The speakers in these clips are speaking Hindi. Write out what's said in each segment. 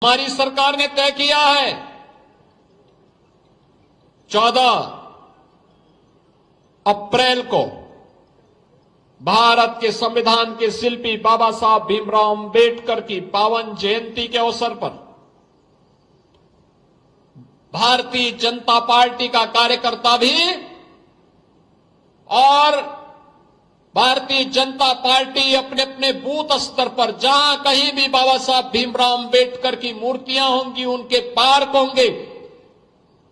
हमारी सरकार ने तय किया है 14 अप्रैल को भारत के संविधान के शिल्पी बाबा साहब भीमराव अंबेडकर की पावन जयंती के अवसर पर भारतीय जनता पार्टी का कार्यकर्ता भी और भारतीय जनता पार्टी अपने अपने बूथ स्तर पर जहां कहीं भी बाबा साहब भीमराव अंबेडकर की मूर्तियां होंगी, उनके पार्क होंगे,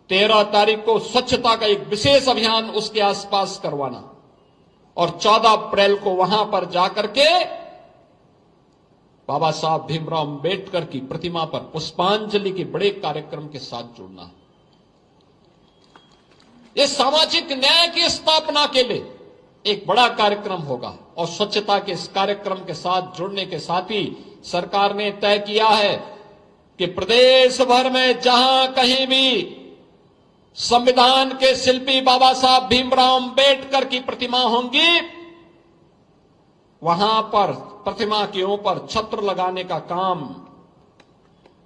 13 तारीख को स्वच्छता का एक विशेष अभियान उसके आसपास करवाना और 14 अप्रैल को वहां पर जाकर के बाबा साहब भीमराव अंबेडकर की प्रतिमा पर पुष्पांजलि के बड़े कार्यक्रम के साथ जुड़ना। यह सामाजिक न्याय की स्थापना के लिए एक बड़ा कार्यक्रम होगा और स्वच्छता के इस कार्यक्रम के साथ जुड़ने के साथ ही सरकार ने तय किया है कि प्रदेश भर में जहां कहीं भी संविधान के शिल्पी बाबा साहब भीमराव अंबेडकर की प्रतिमा होंगी, वहां पर प्रतिमा के ऊपर छत्र लगाने का काम,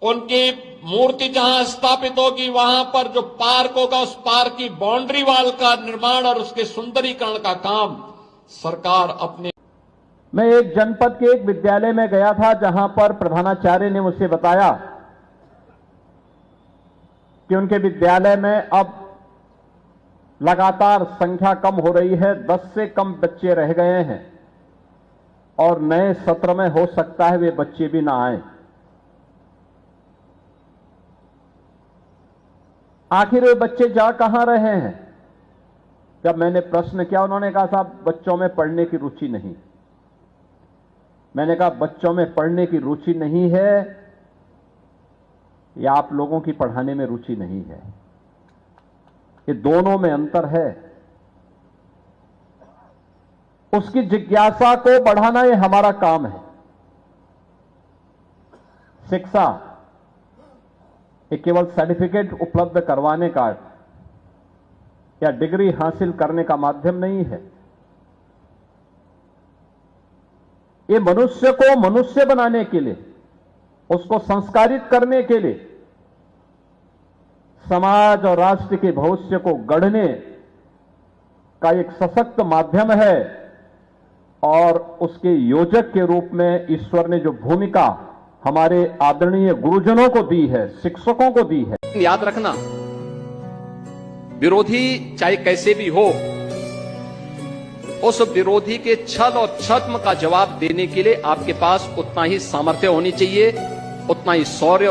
उनकी मूर्ति जहां स्थापित होगी वहां पर जो पार्क होगा उस पार्क की बाउंड्री वाल का निर्माण और उसके सुंदरीकरण का काम सरकार अपने। मैं एक जनपद के एक विद्यालय में गया था जहां पर प्रधानाचार्य ने मुझे बताया कि उनके विद्यालय में अब लगातार संख्या कम हो रही है, 10 से कम बच्चे रह गए हैं और नए सत्र में हो सकता है वे बच्चे भी ना आए। आखिर वे बच्चे जा कहां रहे हैं? जब मैंने प्रश्न किया उन्होंने कहा साहब बच्चों में पढ़ने की रुचि नहीं। मैंने कहा बच्चों में पढ़ने की रुचि नहीं है या आप लोगों की पढ़ाने में रुचि नहीं है? ये दोनों में अंतर है। उसकी जिज्ञासा को बढ़ाना ये हमारा काम है। शिक्षा ये केवल सर्टिफिकेट उपलब्ध करवाने का या डिग्री हासिल करने का माध्यम नहीं है। ये मनुष्य को मनुष्य बनाने के लिए, उसको संस्कारित करने के लिए, समाज और राष्ट्र के भविष्य को गढ़ने का एक सशक्त माध्यम है और उसके योजक के रूप में ईश्वर ने जो भूमिका हमारे आदरणीय गुरुजनों को दी है, शिक्षकों को दी है। याद रखना, विरोधी चाहे कैसे भी हो, उस विरोधी के छल और छद्म का जवाब देने के लिए आपके पास उतना ही सामर्थ्य होनी चाहिए, उतना ही शौर्य